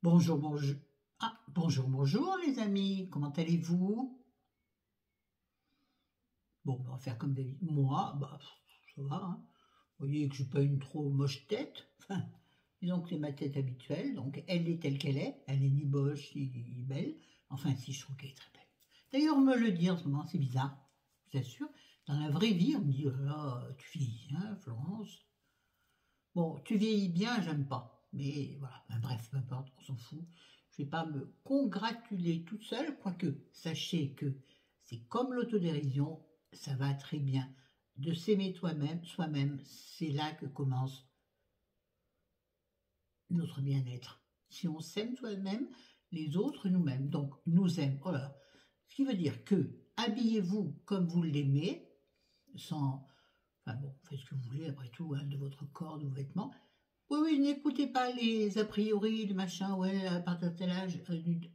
Bonjour, bonjour. Ah, bonjour, bonjour les amis, comment allez-vous? Bon, on va faire comme d'habitude. Moi, bah, ça va, hein. Vous voyez que je n'ai pas une trop moche tête. Enfin, disons que c'est ma tête habituelle, donc elle est telle qu'elle est. Elle est ni moche, ni belle. Enfin, si, je trouve qu'elle est très belle. D'ailleurs, on me le dit en ce moment, c'est bizarre, je vous assure. Dans la vraie vie, on me dit, oh là, tu vieillis bien, Florence. Bon, tu vieillis bien, j'aime pas. Mais voilà, ben bref, peu importe, on s'en fout. Je ne vais pas me congratuler toute seule, quoique sachez que c'est comme l'autodérision, ça va très bien. De s'aimer toi-même, soi-même, c'est là que commence notre bien-être. Si on s'aime soi-même, les autres nous-mêmes, donc nous aiment. Voilà. Ce qui veut dire que habillez-vous comme vous l'aimez, sans... Enfin bon, faites ce que vous voulez, après tout, hein, de votre corps, de vos vêtements. Oui, oui, n'écoutez pas les a priori, le machin, ouais, à partir de tel âge.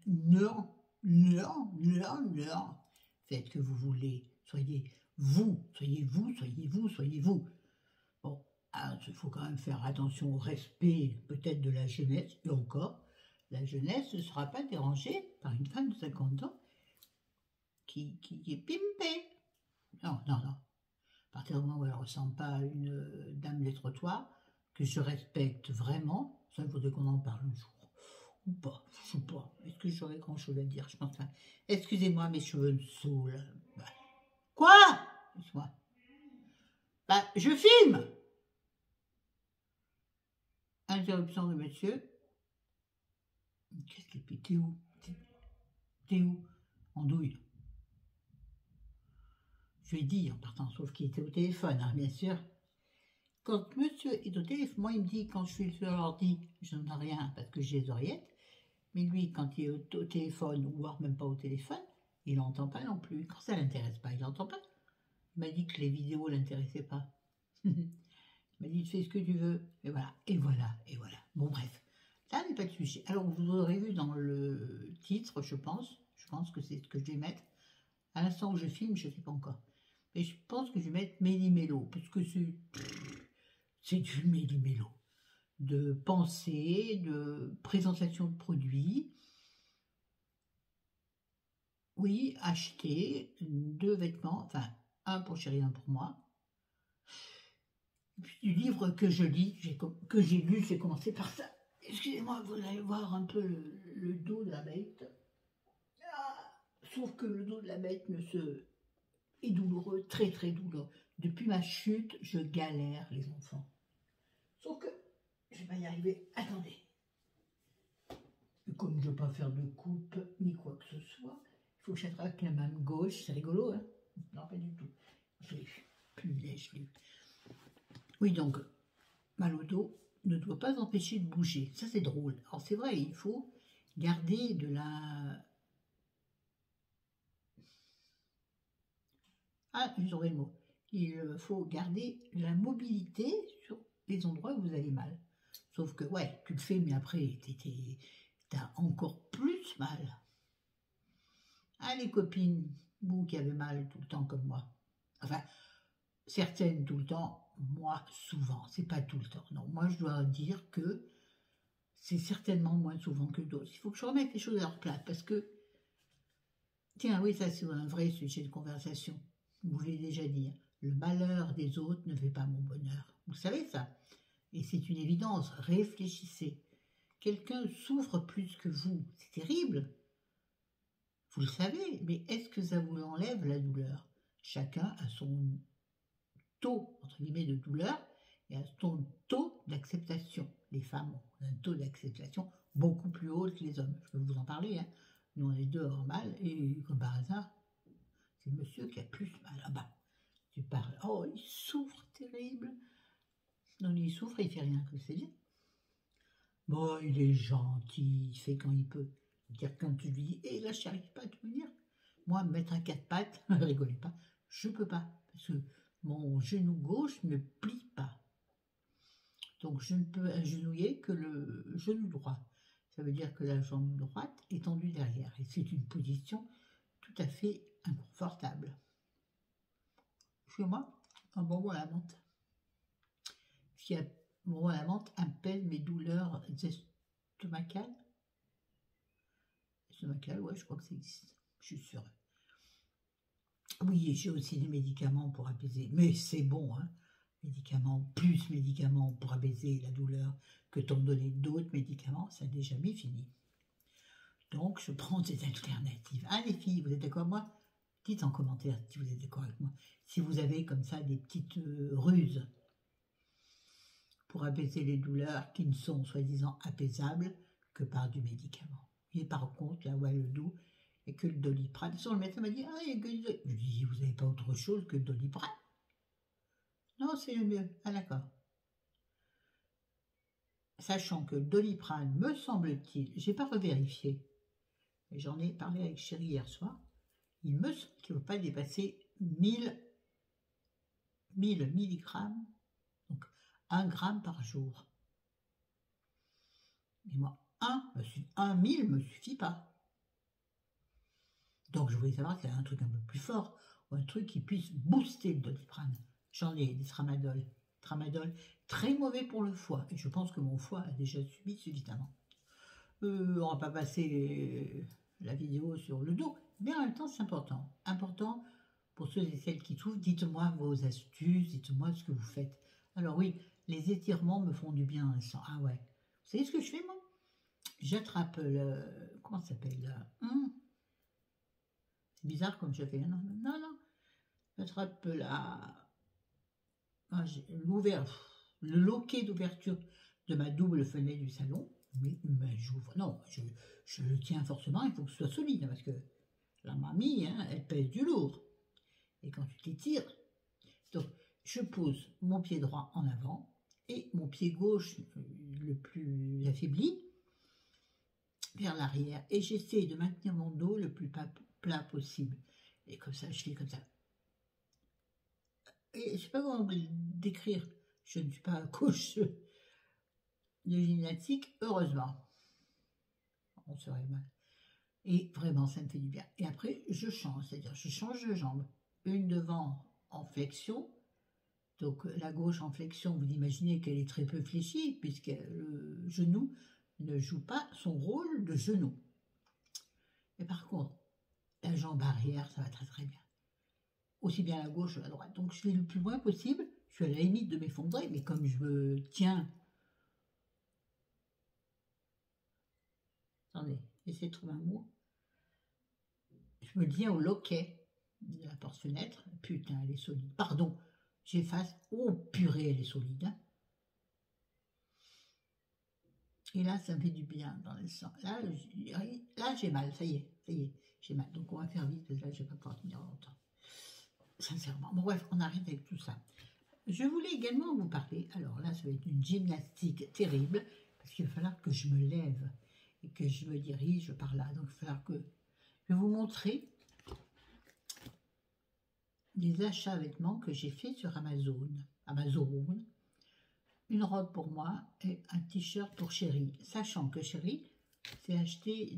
Non, non, non, non. Faites ce que vous voulez. Soyez vous, soyez vous, soyez vous, soyez vous. Bon, il faut quand même faire attention au respect, peut-être, de la jeunesse, et encore, la jeunesse ne sera pas dérangée par une femme de 50 ans qui est pimpée. Non, non, non. À partir du moment où elle ne ressemble pas à une dame des trottoirs, que je respecte vraiment, ça il faudrait qu'on en parle un jour. Ou pas, je ne sais pas. Est-ce que j'aurais grand chose à dire? Je pense pas. Excusez-moi, mes cheveux me saoulent. Bah. Quoi? Excuse-moi. Bah, je filme. Interruption de monsieur. Qu'est-ce qu'il fait? T'es où? T'es où? En douille. Je lui ai dit en partant, sauf qu'il était au téléphone, hein, bien sûr. Quand monsieur est au téléphone, moi il me dit quand je suis sur l'ordi, je n'entends rien parce que j'ai les oreillettes. Mais lui, quand il est au téléphone, ou voire même pas au téléphone, il n'entend pas non plus. Quand ça ne l'intéresse pas, il n'entend pas. Il m'a dit que les vidéos ne l'intéressaient pas. Il m'a dit, fais ce que tu veux. Et voilà, et voilà, et voilà. Bon, bref. Là n'est pas le sujet. Alors, vous aurez vu dans le titre, je pense que c'est ce que je vais mettre. À l'instant où je filme, je ne sais pas encore. Mais je pense que je vais mettre méli-mélo, parce que c'est du méli-mélo. De pensée, de présentation de produits. Oui, acheter 2 vêtements, enfin, un pour chérie, un pour moi. Et puis du livre que je lis, que j'ai lu, j'ai commencé par ça. Excusez-moi, vous allez voir un peu le dos de la bête. Ah, sauf que le dos de la bête est douloureux, très très douloureux. Depuis ma chute, je galère, les enfants. Sauf que je vais pas y arriver. Attendez. Comme je ne veux pas faire de coupe ni quoi que ce soit, il faut que j'attrape la main gauche. C'est rigolo, hein? Non, pas du tout. Je l'ai eu. Punaise, je l'ai eu. Oui, donc, mal au dos ne doit pas empêcher de bouger. Ça, c'est drôle. Alors, c'est vrai, il faut garder de la... Ah, j'ai trouvé le mot. Il faut garder la mobilité sur les endroits où vous avez mal. Sauf que, ouais, tu le fais, mais après, t'as encore plus mal. Ah, les copines, vous qui avez mal tout le temps comme moi. Enfin, certaines tout le temps, moi souvent. C'est pas tout le temps. Non, moi je dois dire que c'est certainement moins souvent que d'autres. Il faut que je remette les choses à leur place parce que, tiens, oui, ça c'est un vrai sujet de conversation. Je vous l'ai déjà dit. Le malheur des autres ne fait pas mon bonheur. Vous savez ça? Et c'est une évidence. Réfléchissez. Quelqu'un souffre plus que vous. C'est terrible. Vous le savez, mais est-ce que ça vous enlève la douleur? Chacun a son taux, entre guillemets, de douleur et à son taux d'acceptation. Les femmes ont un taux d'acceptation beaucoup plus haut que les hommes. Je peux vous en parler, hein. Nous, on est deux à avoir mal, et comme par hasard, c'est monsieur qui a plus mal. Ah bah, tu parles, oh, il souffre terrible. Non, il souffre, il fait rien, que c'est bien. Bon, il est gentil, il fait quand il peut. Dire quand tu lui dis, hé, là, je n'y arrive pas, tu peux dire. Moi, me mettre à 4 pattes, rigolez pas, je peux pas, parce que mon genou gauche ne plie pas. Donc, je ne peux agenouiller que le genou droit. Ça veut dire que la jambe droite est tendue derrière. Et c'est une position tout à fait inconfortable. Chez moi, un bonbon à la menthe. Ce qui a bonbon à la menthe appelle mes douleurs estomacales. stomacale, ouais, je crois que ça existe. Je suis sûre. Oui, j'ai aussi des médicaments pour apaiser, mais c'est bon, hein. Médicaments, plus médicaments pour apaiser la douleur que t'ont donné d'autres médicaments, ça n'est jamais fini. Donc, je prends des alternatives. Ah, les filles, vous êtes d'accord avec moi? Dites en commentaire si vous êtes d'accord avec moi. Si vous avez comme ça des petites ruses pour apaiser les douleurs qui ne sont soi-disant apaisables que par du médicament. Et par contre, là, ouais, le doux, et que le Doliprane. Le médecin m'a dit, ah, il y a que je lui dis, vous n'avez pas autre chose que le Doliprane? Non, c'est le mieux. Ah, d'accord. Sachant que le Doliprane, me semble-t-il, j'ai pas revérifié, et j'en ai parlé avec Chérie hier soir, il me semble qu'il ne faut pas dépasser 1000 milligrammes, donc 1 gramme par jour. Et moi, 1000 me suffit pas. Donc je voulais savoir s'il y avait un truc un peu plus fort, ou un truc qui puisse booster le Doliprane. J'en ai des tramadol. Tramadol, très mauvais pour le foie, et je pense que mon foie a déjà subi suffisamment. On va pas passer la vidéo sur le dos, mais en même temps c'est important. Important pour ceux et celles qui souffrent, dites-moi vos astuces, dites-moi ce que vous faites. Alors oui, les étirements me font du bien à l'instant. Ah ouais. Vous savez ce que je fais moi? J'attrape le... Comment ça s'appelle? C'est bizarre comme je fais. Non, non, non. J'attrape le loquet d'ouverture de ma double fenêtre du salon. Mais j'ouvre. Non, je le tiens forcément, il faut que ce soit solide, parce que la mamie, hein, elle pèse du lourd. Et quand tu t'étires, donc je pose mon pied droit en avant et mon pied gauche le plus affaibli vers l'arrière. Et j'essaie de maintenir mon dos le plus plat possible. Et comme ça, je fais comme ça. Et je ne sais pas comment vous le décrire. Je ne suis pas coach de gymnastique, heureusement. On serait mal. Et vraiment, ça me fait du bien. Et après, je change, c'est-à-dire je change de jambe. Une devant en flexion. Donc la gauche en flexion, vous imaginez qu'elle est très peu fléchie, puisque le genou ne joue pas son rôle de genou. Et par contre, la jambe arrière, ça va très très bien. Aussi bien la gauche que la droite. Donc je vais le plus loin possible. Je suis à la limite de m'effondrer, mais comme je me tiens... Attendez, essayez de trouver un mot. Je me tiens au loquet de la porte-fenêtre. Putain, elle est solide. Pardon, j'efface. Oh purée, elle est solide. Hein. Et là, ça me fait du bien dans le sang. Là, j'ai mal, ça y est, j'ai mal. Donc on va faire vite, parce que là, je ne vais pas pouvoir tenir longtemps. Sincèrement. Bon, bref, on arrête avec tout ça. Je voulais également vous parler, alors là, ça va être une gymnastique terrible, parce qu'il va falloir que je me lève et que je me dirige par là. Donc il va falloir que je vais vous montrer des achats vêtements que j'ai fait sur Amazon. Une robe pour moi et un t-shirt pour Chérie. Sachant que Chérie s'est acheté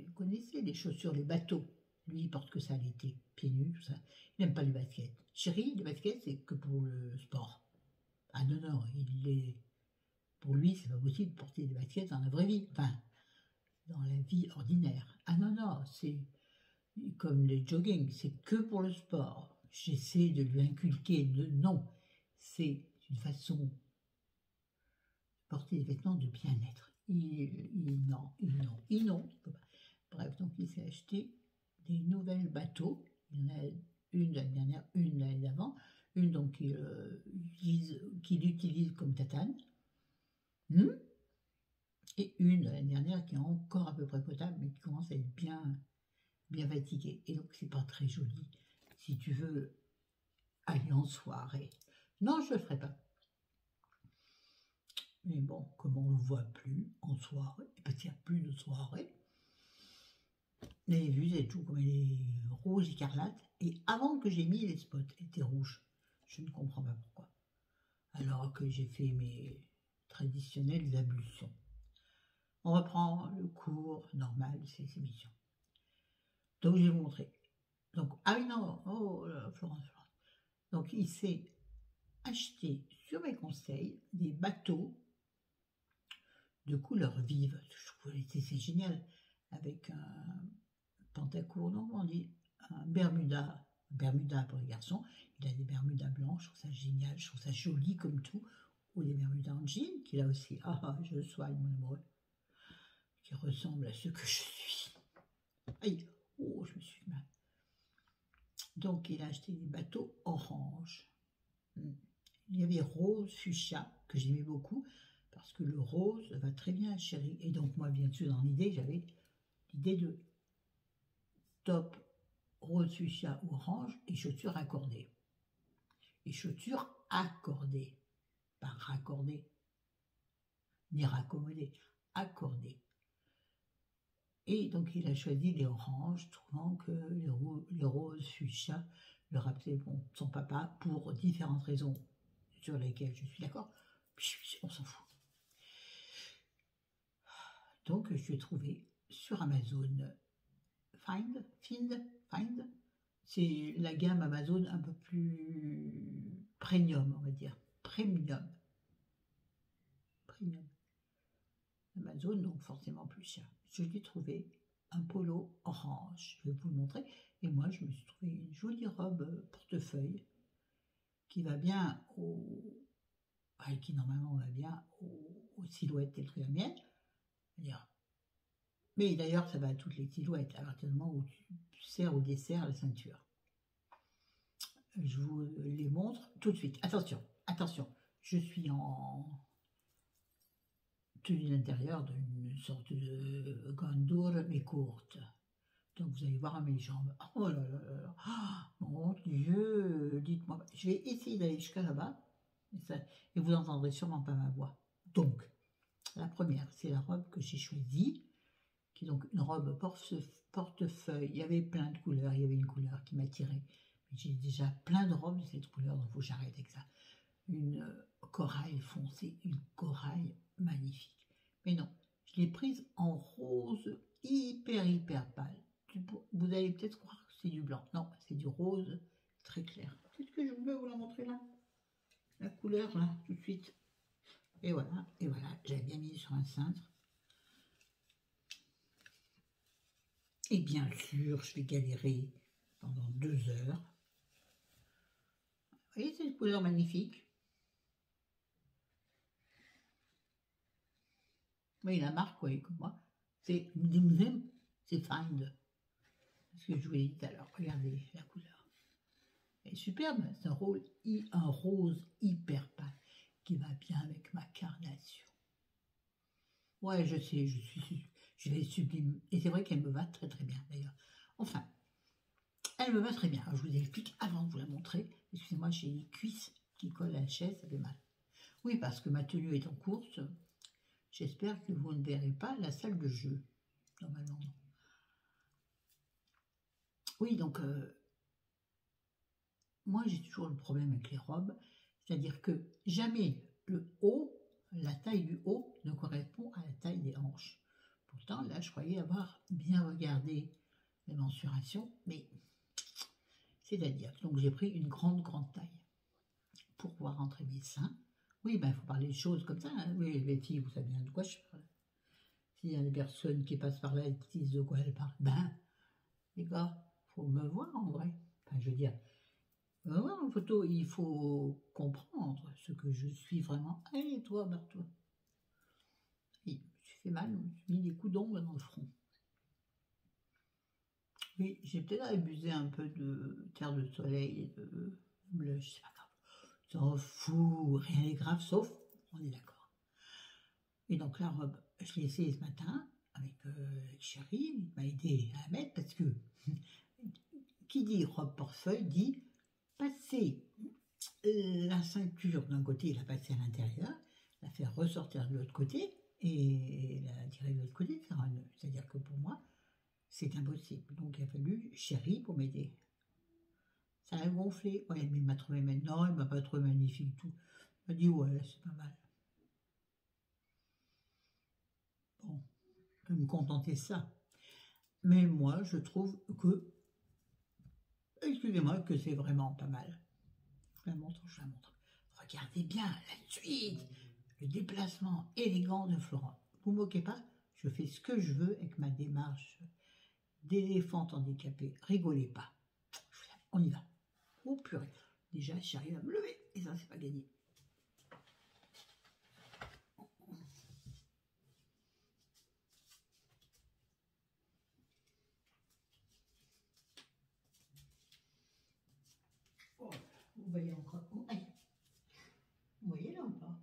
vous connaissez les chaussures, les bateaux. Lui, il porte que ça l'été, pieds nus, tout ça. Il n'aime pas les baskets. Chérie, les baskets, c'est que pour le sport. Ah non, non, pour lui, c'est pas possible de porter des baskets dans la vraie vie. Enfin, dans la vie ordinaire. Ah non, non, c'est comme le jogging, c'est que pour le sport. J'essaie de lui inculquer non, c'est une façon de porter des vêtements de bien-être. Non. Bref, donc il s'est acheté des nouvelles bateaux. Il y en a une l'année dernière, une l'année d'avant, une donc qu'il utilise comme tatane, et une l'année dernière qui est encore à peu près potable, mais qui commence à être bien fatiguée. Et donc c'est pas très joli si tu veux aller en soirée. Non, je le ferai pas. Mais bon, comme on ne le voit plus en soirée, parce qu'il n'y a plus de soirée, vous avez vu, c'est tout comme elle est rouge écarlate. Et avant que j'ai mis les spots, elle était rouge. Je ne comprends pas pourquoi. Alors que j'ai fait mes traditionnelles ablutions. On reprend le cours normal de ces émissions. Donc je vais vous montrer. Donc, ah oui, non, oh Florence. Donc il s'est acheté sur mes conseils des bateaux de couleurs vives. Je trouvais que c'est génial. avec un pantacourt, non, on dit un Bermuda pour les garçons. Il a des Bermudas blancs, je trouve ça génial, je trouve ça joli comme tout. Ou des Bermudas en jean, qu'il a aussi. Ah, je soigne mon amoureux, qui ressemble à ce que je suis. Aïe, oh, je me suis mal. Donc, il a acheté des bateaux orange. Il y avait rose, fuchsia, que j'aimais beaucoup, parce que le rose va très bien à Chéri. Et donc, moi, bien sûr, dans l'idée, j'avais l'idée de top, rose, fuchsia ou orange, et chaussures accordées. Et chaussures accordées. Pas raccordées, ni raccommodées, accordées. Et donc, il a choisi les oranges, trouvant que les roses fuchsia le rappelaient son papa pour différentes raisons sur lesquelles je suis d'accord. On s'en fout. Donc, je l'ai trouvé sur Amazon. Find. C'est la gamme Amazon un peu plus premium, on va dire. Premium. Amazon, donc forcément plus cher. Je lui ai trouvé un polo orange, je vais vous le montrer. Et moi, je me suis trouvé une jolie robe portefeuille qui va bien qui normalement va bien aux silhouettes telles que la mienne. Mais d'ailleurs, ça va à toutes les silhouettes, à partir du moment où tu serres au dessert la ceinture. Je vous les montre tout de suite. Attention, je suis en tenue d'intérieur d'une sorte de gandour mais courte. Donc vous allez voir à mes jambes. Oh là là là là. Oh, mon Dieu, dites-moi. Je vais essayer d'aller jusqu'à là-bas et vous n'entendrez sûrement pas ma voix. Donc, la première, c'est la robe que j'ai choisie, qui est donc une robe portefeuille. Il y avait plein de couleurs, il y avait une couleur qui m'attirait. J'ai déjà plein de robes de cette couleur, donc il faut que j'arrête avec ça. Une corail foncé, une corail magnifique. Mais non, je l'ai prise en rose hyper pâle. Vous allez peut-être croire que c'est du blanc. Non, c'est du rose très clair. Est-ce que je peux vous la montrer là? La couleur là, tout de suite. Et voilà, j'avais bien mis sur un cintre. Et bien sûr, je vais galérer pendant 2 heures. Vous voyez cette couleur magnifique? Oui, la marque, oui, comme moi. C'est Dimzem, c'est Find. Ce que je vous l'ai dit tout à l'heure. Regardez la couleur. Elle est superbe. C'est un rose hyper pâle qui va bien avec ma carnation. Ouais, je sais, je vais sublime. Et c'est vrai qu'elle me va très bien d'ailleurs. Enfin, elle me va très bien. Alors, je vous explique avant de vous la montrer. Excusez-moi, j'ai les cuisses qui collent à la chaise, ça fait mal. Oui, parce que ma tenue est en course. J'espère que vous ne verrez pas la salle de jeu. Normalement, non. Oui, donc, moi, j'ai toujours le problème avec les robes. C'est-à-dire que jamais le haut, la taille du haut, ne correspond à la taille des hanches. Pourtant, là, je croyais avoir bien regardé les mensurations, mais c'est-à-dire, donc j'ai pris une grande taille pour pouvoir rentrer mes seins. Oui, il faut parler de choses comme ça. Hein. Oui, les filles, vous savez bien de quoi je parle. S'il y a des personnes qui passent par là et qui disent de quoi elles parlent, les gars, faut me voir en vrai. Enfin, je veux dire, en photo, il faut comprendre ce que je suis vraiment. Allez, toi, barre-toi. Oui, je me suis fait mal, je me suis mis des coups d'ombre dans le front. Oui, j'ai peut-être abusé un peu de terre de soleil et de blush, c'est pas grave. S'en fout, rien n'est grave, sauf, on est d'accord. Et donc la robe, je l'ai essayée ce matin avec Chéri, il m'a aidé à la mettre parce que qui dit robe portefeuille dit passer la ceinture d'un côté, la passer à l'intérieur, la faire ressortir de l'autre côté et la tirer de l'autre côté, faire un nœud. C'est-à-dire que pour moi, c'est impossible. Donc il a fallu Chéri pour m'aider. Ça a gonflé. Ouais, mais il m'a trouvé maintenant, il m'a pas trouvé magnifique tout. Il m'a dit ouais, c'est pas mal. Bon, je peux me contenter de ça. Mais moi, je trouve que, excusez-moi, que c'est vraiment pas mal. Je la montre. Regardez bien la suite, le déplacement élégant de Florent. Vous ne moquez pas, Je fais ce que je veux avec ma démarche d'éléphante handicapée. Rigolez pas. On y va. Oh purée. Déjà, j'arrive à me lever. Et ça, c'est pas gagné. Oh, vous voyez encore. Oh, aïe. Vous voyez là ou pas?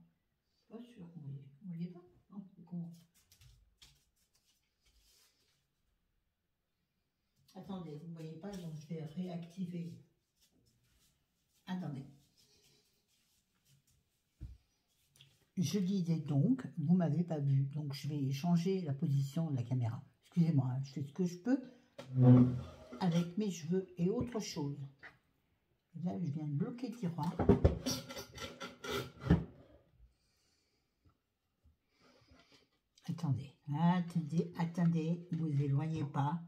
Pas sûr que vous voyez. Vous voyez pas? Non, c'est con. Attendez, vous ne voyez pas, donc je vais réactiver. Attendez. Je disais donc, vous ne m'avez pas vu, donc je vais changer la position de la caméra. Excusez-moi, hein, je fais ce que je peux avec mes cheveux et autre chose. Là, je viens de bloquer le tiroir. Attendez, attendez, attendez, ne vous éloignez pas.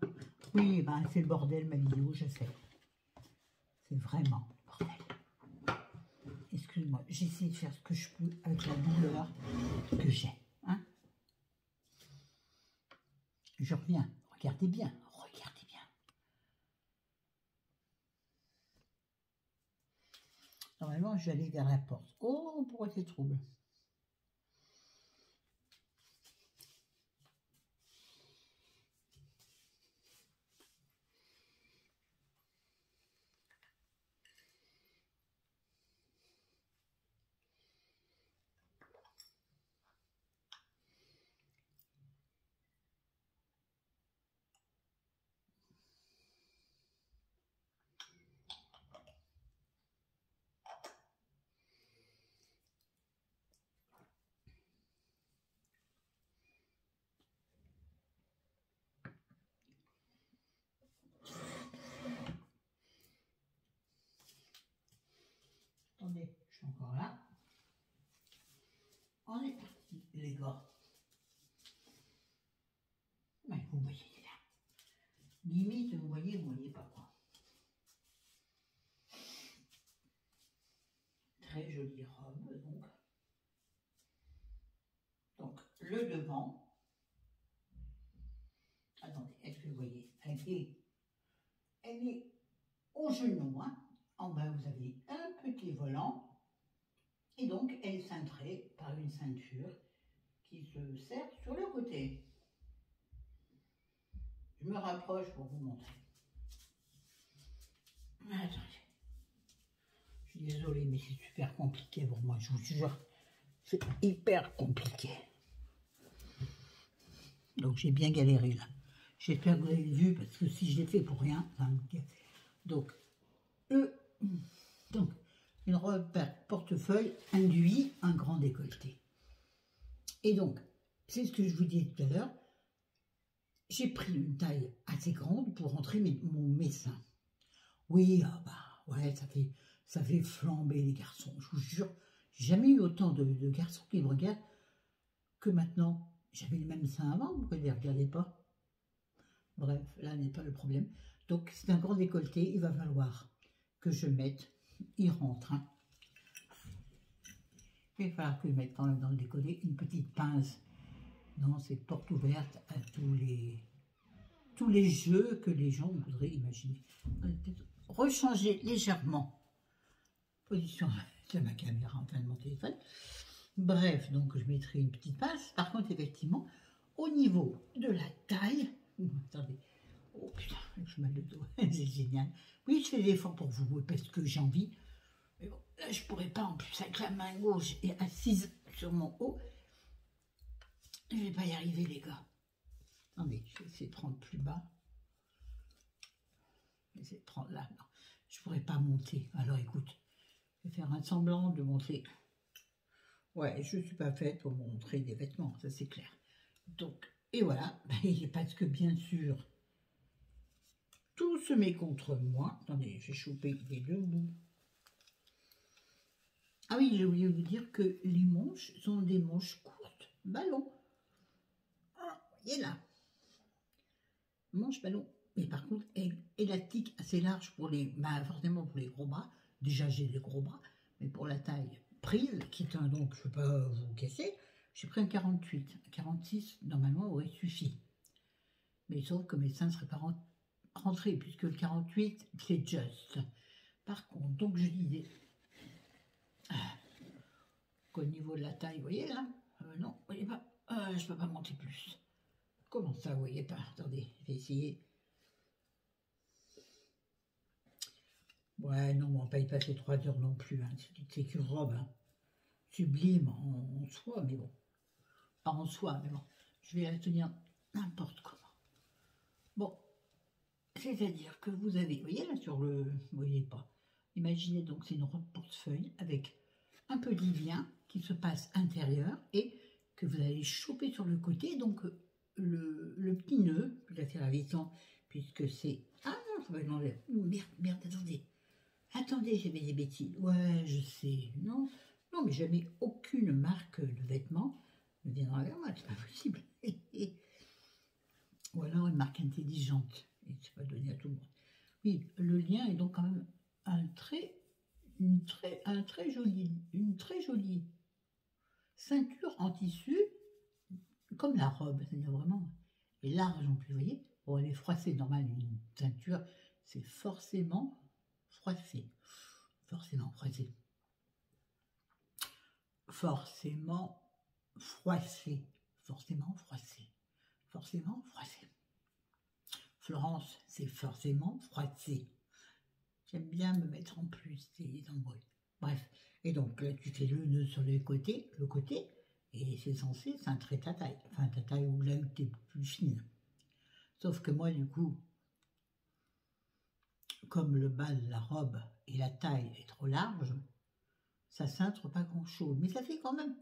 Oui, ben, c'est le bordel ma vidéo, je sais. C'est vraiment le bordel. Excuse-moi, j'essaie de faire ce que je peux avec la douleur que j'ai. Hein, je reviens, regardez bien, regardez bien. Normalement, je vais aller vers la porte. Oh, pourquoi c'est trouble? Attendez, je suis encore là. On est parti, les gars. Mais vous voyez là. Limite, vous voyez pas quoi. Très jolie robe, donc. Donc, le devant. Attendez, est-ce que vous voyez? Elle est au genou, hein. En bas, vous avez un petit volant. Et donc, elle est cintrée par une ceinture qui se serre sur le côté. Je me rapproche pour vous montrer. Attendez. Je suis désolée, mais c'est super compliqué pour moi, je vous jure. C'est hyper compliqué. Donc, j'ai bien galéré là. J'espère que vous avez vu, parce que si je l'ai fait pour rien, ça me... Donc, une robe portefeuille induit un grand décolleté. Et donc, c'est ce que je vous disais tout à l'heure, j'ai pris une taille assez grande pour rentrer mes seins. Oui, ah bah, ouais, ça fait flamber les garçons. Je vous jure, j'ai jamais eu autant de garçons qui me regardent que maintenant. J'avais les mêmes seins avant, pourquoi ne les regardez pas? Bref, là n'est pas le problème. Donc, c'est un grand décolleté, il va falloir que je mette, il rentre. Hein. Il va falloir que je mette quand même dans le décolleté une petite pince. Non, c'est porte ouverte à tous les jeux que les gens voudraient imaginer. Rechanger légèrement position de ma caméra, enfin de mon téléphone. Bref, donc je mettrai une petite pince. Par contre, effectivement, au niveau de la taille, attendez, oh putain, j'ai mal de dos, c'est génial. Oui, je fais des efforts pour vous parce que j'ai envie. Mais bon, là, je pourrais pas en plus avec la main gauche et assise sur mon haut. Je vais pas y arriver, les gars. Attendez, je vais essayer de prendre plus bas. Je vais essayer de prendre là. Non, je pourrais pas monter. Alors écoute, je vais faire un semblant de montrer. Ouais, je ne suis pas faite pour montrer des vêtements, ça c'est clair. Donc, et voilà, parce que bien sûr, tout se met contre moi. Attendez, j'ai chopé les deux bouts. Ah oui, j'ai oublié de vous dire que les manches sont des manches courtes, ballon. Ah, vous voyez là, manche ballon. Mais par contre, élastique assez large pour les, forcément pour les gros bras. Déjà, j'ai des gros bras, mais pour la taille prise, qui est un donc, je ne peux pas vous casser, J'ai pris un 48. Un 46, normalement, aurait suffi. Mais sauf que mes seins ne seraient pas rentrés, puisque le 48, c'est juste. Par contre, donc je disais qu'au niveau de la taille, vous voyez là, non, vous voyez pas, je ne peux pas monter plus. Comment ça, vous voyez pas? Attendez, je vais essayer. Ouais, non, on va pas y passer 3 heures non plus. Hein. C'est qu'une robe sublime en soi, mais bon. Pas en soi, mais bon. Je vais la tenir n'importe comment. Bon, c'est-à-dire que vous avez, vous voyez là sur le, vous voyez pas. Imaginez donc c'est une robe portefeuille avec un peu de lien qui se passe intérieur et que vous allez choper sur le côté. Donc le petit nœud, je vais faire à l'étang puisque c'est... Ah non, je vais demander. Merde, attendez. Attendez, j'ai fait des bêtises. Ouais, je sais. Non, non, mais jamais aucune marque de vêtements ne viendra vers moi, c'est pas possible. Ou alors une marque intelligente. Et c'est pas donné à tout le monde. Oui, le lien est donc quand même une très jolie ceinture en tissu, comme la robe, c'est-à-dire vraiment, et large en plus, vous voyez. Bon, elle est froissée, normal, une ceinture, c'est forcément froissé. Forcément froissé. Forcément froissé. Forcément froissé. Forcément froissé. Florence, c'est forcément froissé. J'aime bien me mettre en plus des embrouilles. Bref. Et donc là, tu fais le nœud sur le côté, et c'est censé cintrer ta taille. Enfin, ta taille ou là où tu es plus fine. Sauf que moi, du coup, comme le bas de la robe et la taille est trop large, ça cintre pas grand-chose. Mais ça fait quand même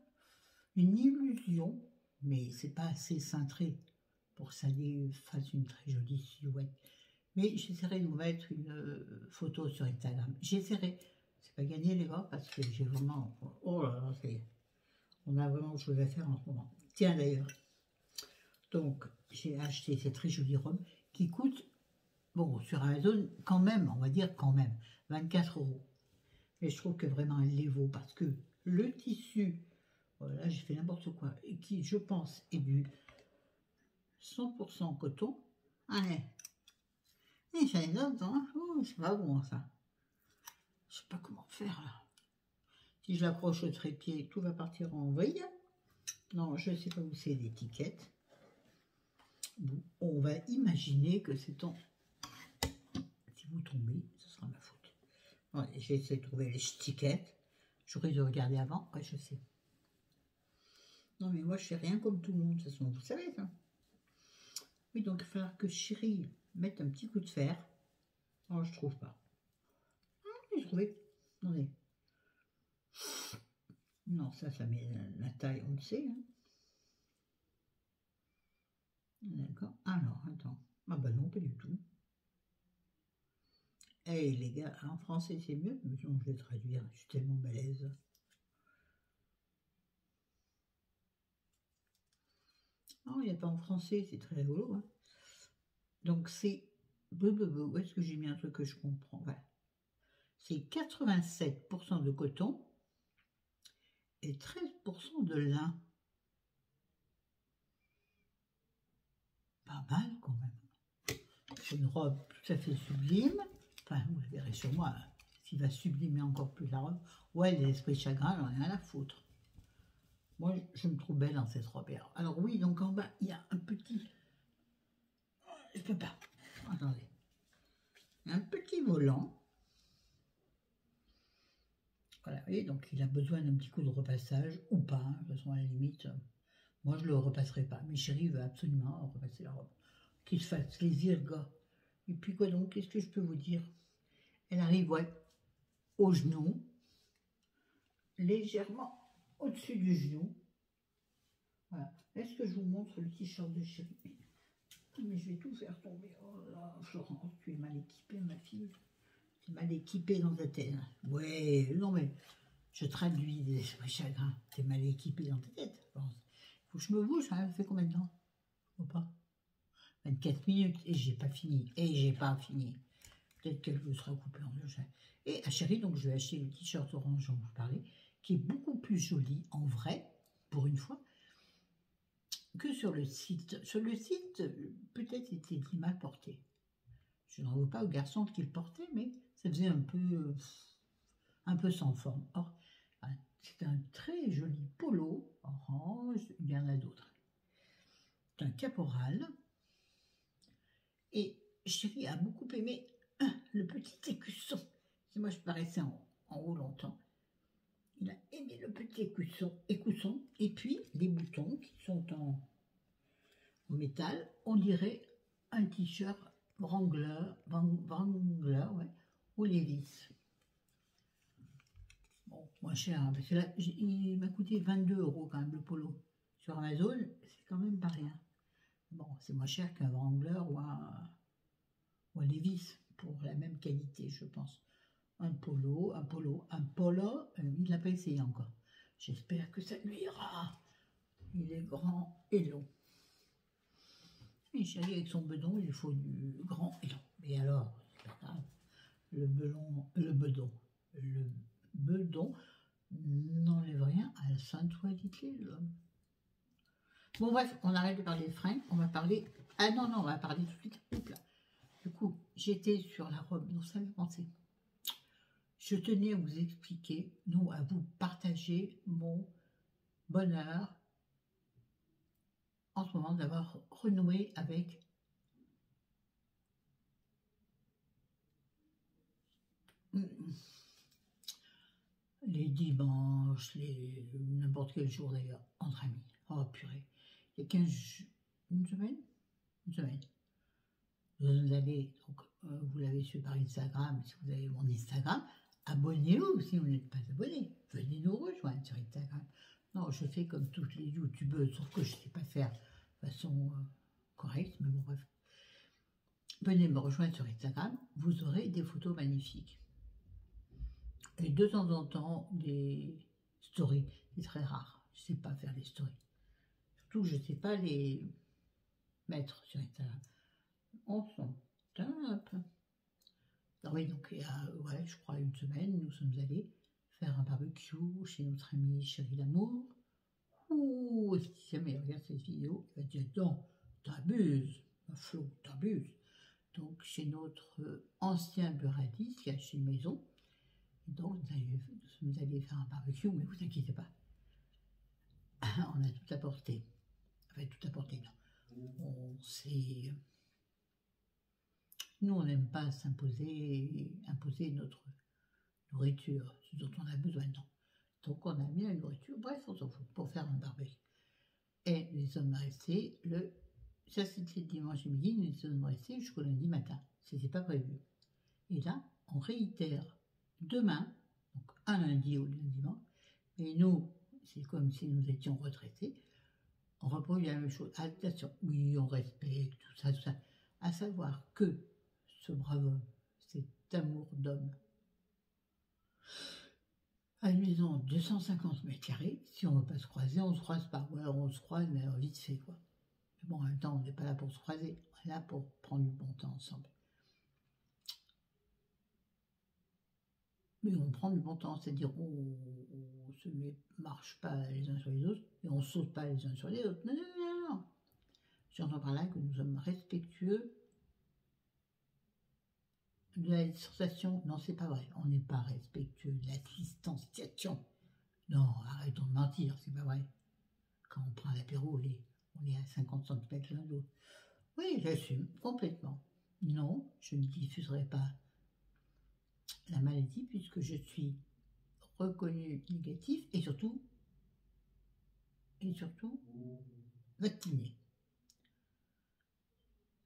une illusion, mais c'est pas assez cintré pour que ça fasse une très jolie silhouette. Mais j'essaierai de vous mettre une photo sur Instagram. J'essaierai. C'est pas gagné les gars parce que j'ai vraiment... Oh là là, on a vraiment autre chose à faire en ce moment. Tiens d'ailleurs. Donc j'ai acheté cette très jolie robe qui coûte, bon sur Amazon quand même, on va dire quand même, 24 €. Et je trouve que vraiment elle les vaut parce que le tissu, voilà j'ai fait n'importe quoi, et qui je pense est du 100% coton. Allez. Et j'en ai d'autres, hein. Oh, c'est pas bon ça. Je sais pas comment faire là. Si je l'accroche au trépied, tout va partir en vrille. Non, je ne sais pas où c'est l'étiquette. Bon, on va imaginer que c'est en... Si vous tombez, ce sera ma faute. Ouais, j'ai essayé de trouver l'étiquette. J'aurais dû regarder avant. Ouais, je sais. Non, mais moi, je fais rien comme tout le monde, de toute façon, vous savez ça. Oui, donc il va falloir que chérie mette un petit coup de fer. Oh, je trouve pas. J'ai trouvé. Attendez. Non, ça met la taille, on le sait. Hein. D'accord. Alors, attends. Ah bah non, pas du tout. Hey les gars, en français c'est mieux, mais non, je vais traduire, je suis tellement balèze. Non, il n'y a pas en français, c'est très rigolo. Hein. Donc c'est... Où est-ce que j'ai mis un truc que je comprends? Voilà. C'est 87% de coton et 13% de lin. Pas mal quand même. C'est une robe tout à fait sublime. Enfin, vous la verrez sur moi, s'il va sublimer encore plus la robe. Ouais, l'esprit de chagrin, j'en ai rien à foutre. Moi, je me trouve belle dans cette robe. Alors oui, donc en bas, il y a un petit... Je peux pas. Attendez. Un petit volant. Voilà, et donc il a besoin d'un petit coup de repassage, ou pas, hein, de toute façon à la limite, moi je le repasserai pas. Mais chérie veut absolument repasser la robe. Qu'il se fasse plaisir, gars. Et puis quoi donc, qu'est-ce que je peux vous dire? Elle arrive, ouais, au genou, légèrement au-dessus du genou. Voilà. Est-ce que je vous montre le t-shirt de chérie? Mais je vais tout faire tomber. Oh là, Florence, tu es mal équipée, ma fille. Tu es mal équipée dans ta tête. Ouais, non mais... Je traduis des esprits chagrins. T'es mal équipé dans ta tête, je pense. Faut que je me bouge, hein. Ça fait combien de temps? Faut pas. 24 minutes. Et j'ai pas fini. Peut-être qu'elle vous sera coupée en deux. Et à chérie, donc je vais acheter le t-shirt orange dont vous parlez, qui est beaucoup plus joli en vrai, pour une fois, que sur le site. Sur le site, peut-être était-il mal porté. Je n'en veux pas aux garçons qui le portaient, mais ça faisait un peu sans forme. Or, c'est un très joli polo orange, il y en a d'autres. C'est un caporal. Et chérie a beaucoup aimé le petit écusson. Moi, je paraissais en haut longtemps. Il a aimé le petit écusson. Et puis, les boutons qui sont en métal. On dirait un t-shirt Wrangler, ouais, ou Levi's. Bon, moins cher, hein, parce que là, il m'a coûté 22 € quand même le polo. Sur Amazon, c'est quand même pas rien. Bon, c'est moins cher qu'un Wrangler ou un Levi's pour la même qualité, je pense. Un polo, il l'a pas essayé encore. J'espère que ça lui ira. Il est grand et long. Et chérie, avec son bedon, il faut du grand et long. Mais alors, c'est pas grave. Le bedon n'enlève rien à la sensualité de l'homme. Bon bref, on arrête de parler de fringues, on va parler... Ah non, on va parler tout de suite. Oups là. Du coup, j'étais sur la robe, non, ça m'est pensé. Je tenais à vous expliquer, non, à vous partager mon bonheur en ce moment d'avoir renoué avec les dimanches, n'importe quel jour d'ailleurs, entre amis. Oh purée. Il y a 15 une semaine. Vous allez, donc, vous l'avez su par Instagram, si vous avez mon Instagram, abonnez-vous si vous n'êtes pas abonné. Venez nous rejoindre sur Instagram. Non, je fais comme toutes les youtubeuses, sauf que je ne sais pas faire de façon correcte, mais bon, bref. Venez me rejoindre sur Instagram, vous aurez des photos magnifiques. Et de temps en temps, des stories. C'est très rare. Je ne sais pas faire les stories. Surtout que je ne sais pas les mettre sur Instagram. On s'en tape. Alors oui, donc il y a, ouais, je crois une semaine, nous sommes allés faire un barbecue chez notre ami Chéri Lamour. Ouh, si jamais il regarde cette vidéo, il va dire non, t'abuses, Flo, t'abuses. Donc chez notre ancien buraliste qui a acheté une maison. Donc nous sommes allés faire un barbecue, mais vous inquiétez pas. On a tout apporté. Enfin, tout apporté, non. On s'est... Nous, on n'aime pas imposer notre nourriture, ce dont on a besoin, non. Donc, on a mis la nourriture, bref, on s'en fout, pour faire un barbecue. Et nous sommes restés ça c'était le dimanche midi, nous sommes restés jusqu'au lundi matin. C'était pas prévu. Et là, on réitère demain, donc un lundi au dimanche, et nous, c'est comme si nous étions retraités, on reproduit la même chose. Attention, oui, on respecte, tout ça, à savoir que ce brave homme, cet amour d'homme, à une maison de 250 mètres carrés, si on ne veut pas se croiser, on ne se croise pas. Ou alors on se croise, mais alors vite fait, quoi. Mais bon, en même temps, on n'est pas là pour se croiser, on est là pour prendre du bon temps ensemble. Mais on prend du bon temps, c'est-à-dire on se marche pas les uns sur les autres, et on saute pas les uns sur les autres. Non. J'entends par là que nous sommes respectueux de la distanciation. Non, c'est pas vrai. On n'est pas respectueux de la distanciation. Non, arrêtons de mentir, c'est pas vrai. Quand on prend l'apéro, on est à 50 cm l'un de l'autre. Oui, j'assume complètement. Non, je ne diffuserai pas la maladie puisque je suis reconnu négatif et surtout vacciné.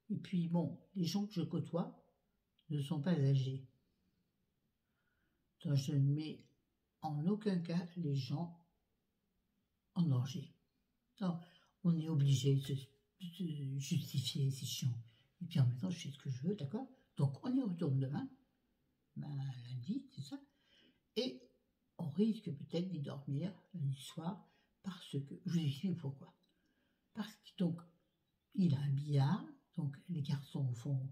Et puis bon, les gens que je côtoie ne sont pas âgés. Donc je ne mets en aucun cas les gens en danger. Donc, on est obligé de se justifier, c'est chiant. Et puis en même temps, je fais ce que je veux, d'accord? Donc on y retourne demain, lundi, c'est ça. Et on risque peut-être d'y dormir lundi soir parce que, je vous explique pourquoi. Parce que donc, il a un billard, donc les garçons font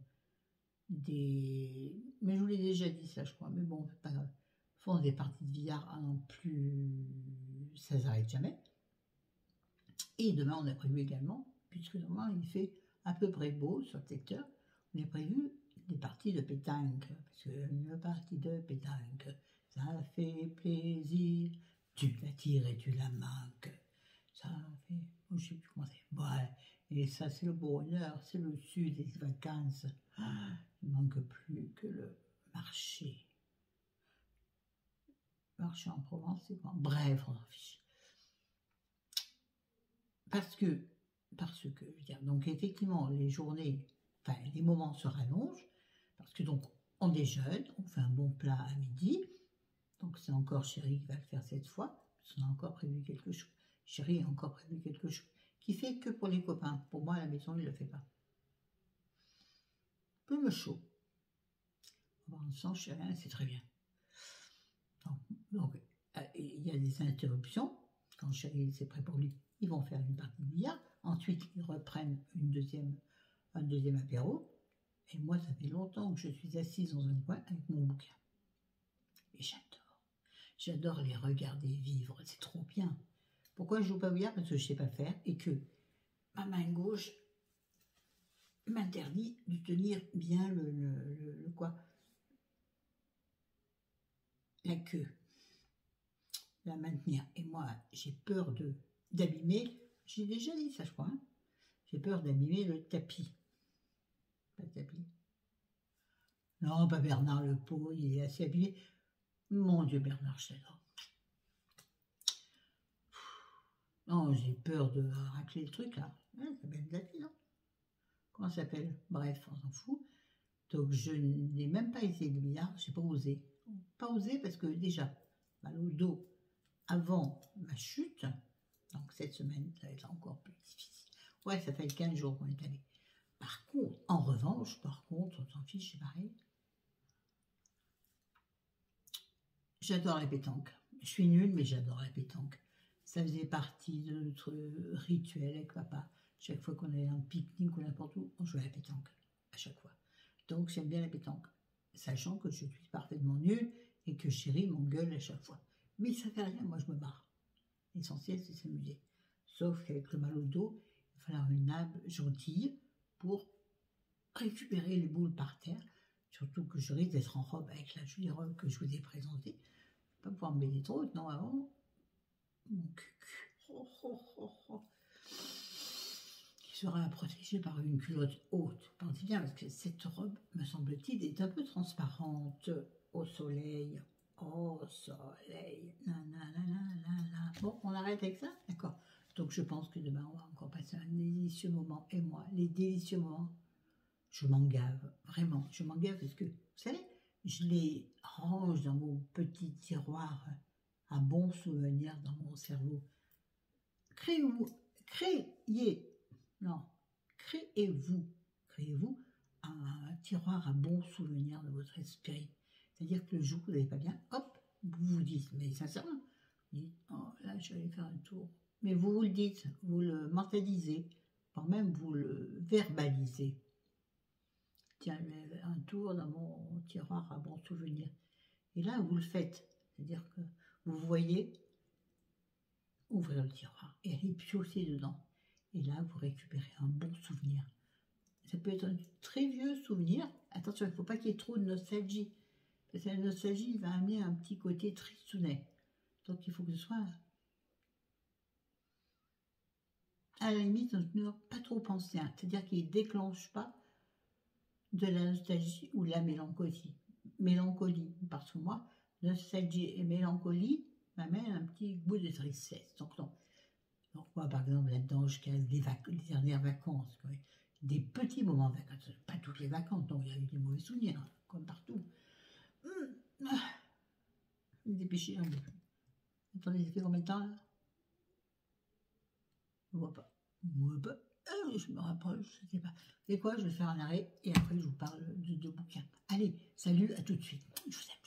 mais je vous l'ai déjà dit ça, je crois, mais bon, pas grave, font des parties de billard à non plus, ça s'arrête jamais. Et demain, on a prévu également, puisque normalement il fait à peu près beau sur le secteur, on a prévu des parties de pétanque. Parce qu'une partie de pétanque, ça fait plaisir. Tu la tires et tu la manques. Ça fait. Je ne sais plus comment c'est. Ouais. Et ça, c'est le bonheur, c'est le sud des vacances. Ah, il ne manque plus que le marché. Marché en Provence, c'est quoi? Bref, on s'en fiche. Parce que, je veux dire, donc effectivement, les journées, enfin, les moments se rallongent, parce que donc, on déjeune, on fait un bon plat à midi, donc c'est encore Chéri qui va le faire cette fois, parce qu'on a encore prévu quelque chose. Chéri a encore prévu quelque chose, qui fait que pour les copains. Pour moi, à la maison, il ne le fait pas. Un peu me chaud. On va ensemble, Chéri, c'est très bien. Donc, il y a des interruptions. Quand Chéri, c'est prêt pour lui, ils vont faire une partie de billard. Ensuite, ils reprennent un deuxième apéro. Et moi, ça fait longtemps que je suis assise dans un coin avec mon bouquin. Et j'adore. J'adore les regarder vivre. C'est trop bien. Pourquoi je joue pas au billard? Parce que je sais pas faire et que ma main gauche m'interdit de tenir bien le quoi? La queue. La maintenir. Et moi, j'ai peur d'abîmer. J'ai déjà dit ça, je crois. Hein, j'ai peur d'abîmer le tapis. Pas le tapis. Non, pas Bernard le pot, il est assez abîmé. Mon Dieu, Bernard, je t'adore. Non, j'ai peur de racler le truc, là. Ça s'appelle le tapis, non? Comment ça s'appelle? Bref, on s'en fout. Donc, je n'ai même pas essayé de billard, j'ai pas osé. Pas osé parce que déjà, mal au dos avant ma chute, donc cette semaine, ça va être encore plus difficile. Ouais, ça fait 15 jours qu'on est allé. Par contre, en revanche, on s'en fiche, c'est pareil. J'adore la pétanque. Je suis nulle, mais j'adore la pétanque. Ça faisait partie de notre rituel avec papa. Chaque fois qu'on allait à un pique-nique ou n'importe où, on jouait à la pétanque. À chaque fois. Donc j'aime bien la pétanque. Sachant que je suis parfaitement nulle et que Chéri m'engueule à chaque fois. Mais ça fait rien, moi je me barre. L'essentiel, c'est s'amuser. Sauf qu'avec le mal au dos, il va falloir une âme gentille pour récupérer les boules par terre. Surtout que je risque d'être en robe avec la jolie robe que je vous ai présentée. Je ne vais pas pouvoir me baigner trop, non, avant. Mon cul. Qui sera protégé par une culotte haute. Pensez bien, parce que cette robe, me semble-t-il, est un peu transparente au soleil. Au soleil. Bon, on arrête avec ça? D'accord. Donc je pense que demain, on va encore passer un délicieux moment. Et moi, les délicieux moments, je m'en gave. Vraiment, je m'en gave parce que, vous savez, je les range dans mon petit tiroir à bons souvenirs dans mon cerveau. Créez-vous un tiroir à bons souvenirs de votre esprit. C'est-à-dire que le jour où vous n'allez pas bien, hop, vous vous dites, mais sincèrement, vous dites, oh là, je vais aller faire un tour. Mais vous vous le dites, vous le mentalisez, quand même vous le verbalisez. Tiens, je vais faire un tour dans mon tiroir à bons souvenirs. Et là, vous le faites. C'est-à-dire que vous voyez ouvrir le tiroir et aller piocher dedans. Et là, vous récupérez un bon souvenir. Ça peut être un très vieux souvenir. Attention, il ne faut pas qu'il y ait trop de nostalgie. Parce que la nostalgie va amener un petit côté tristounet. Donc, il faut que ce soit à la limite pas trop ancien. C'est-à-dire qu'il ne déclenche pas de la nostalgie ou de la mélancolie. Parce que moi, nostalgie et mélancolie m'amènent un petit goût de tristesse. Donc, non. Donc moi, par exemple, là-dedans, je casse les dernières vacances. Quoi. Des petits moments de vacances. Pas toutes les vacances, donc il y a eu des mauvais souvenirs, hein, comme partout. Je vais me dépêcher un peu. Attendez, ça fait combien de temps, là? Je ne vois pas. Je me rapproche, je ne sais pas. C'est quoi? Je vais faire un arrêt et après, je vous parle de bouquins. Allez, salut, à tout de suite. Je vous aime.